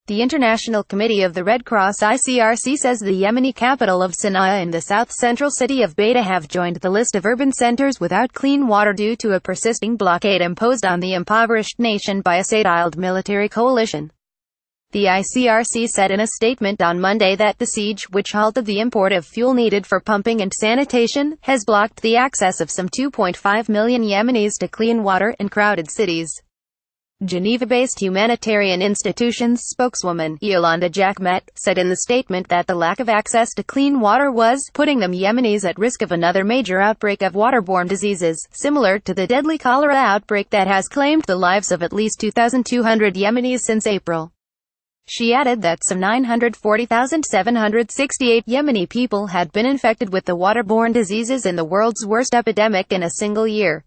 The International Committee of the Red Cross ICRC says the Yemeni capital of Sana'a and the south-central city of Bayda have joined the list of urban centers without clean water due to a persisting blockade imposed on the impoverished nation by a Saudiled military coalition. The ICRC said in a statement on Monday that the siege, which halted the import of fuel needed for pumping and sanitation, has blocked the access of some 2.5 million Yemenis to clean water in crowded cities. Geneva-based humanitarian institutions spokeswoman, Yolanda Jacquemet, said in the statement that the lack of access to clean water was putting the Yemenis at risk of another major outbreak of waterborne diseases, similar to the deadly cholera outbreak that has claimed the lives of at least 2,200 Yemenis since April. She added that some 940,768 Yemeni people had been infected with the waterborne diseases in the world's worst epidemic in a single year.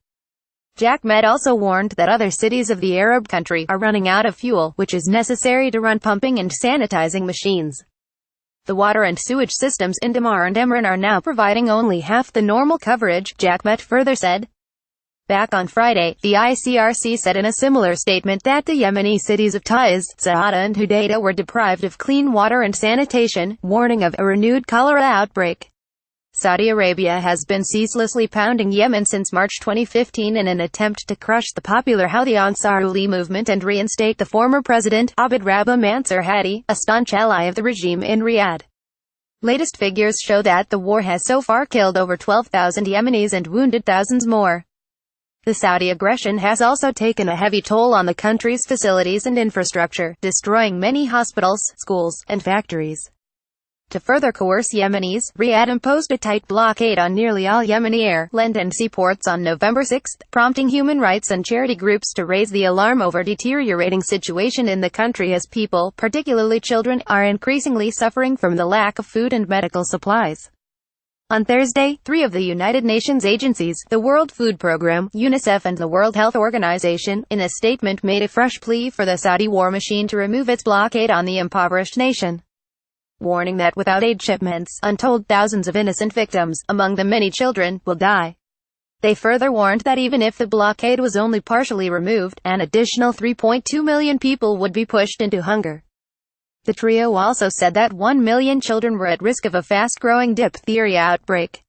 Jacquemet also warned that other cities of the Arab country are running out of fuel, which is necessary to run pumping and sanitizing machines. The water and sewage systems in Damar and Emran are now providing only half the normal coverage, Jacquemet further said. Back on Friday, the ICRC said in a similar statement that the Yemeni cities of Taiz, Saada and Hodeidah were deprived of clean water and sanitation, warning of a renewed cholera outbreak. Saudi Arabia has been ceaselessly pounding Yemen since March 2015 in an attempt to crush the popular Houthi Ansarullah movement and reinstate the former president, Abd Rabbuh Mansur Hadi, a staunch ally of the regime in Riyadh. Latest figures show that the war has so far killed over 12,000 Yemenis and wounded thousands more. The Saudi aggression has also taken a heavy toll on the country's facilities and infrastructure, destroying many hospitals, schools, and factories. To further coerce Yemenis, Riyadh imposed a tight blockade on nearly all Yemeni air, land and seaports on November 6, prompting human rights and charity groups to raise the alarm over deteriorating situation in the country as people, particularly children, are increasingly suffering from the lack of food and medical supplies. On Thursday, 3 of the United Nations agencies, the World Food Programme, UNICEF and the World Health Organization, in a statement made a fresh plea for the Saudi war machine to remove its blockade on the impoverished nation, warning that without aid shipments, untold thousands of innocent victims, among them many children, will die. They further warned that even if the blockade was only partially removed, an additional 3.2 million people would be pushed into hunger. The trio also said that 1 million children were at risk of a fast-growing diphtheria outbreak.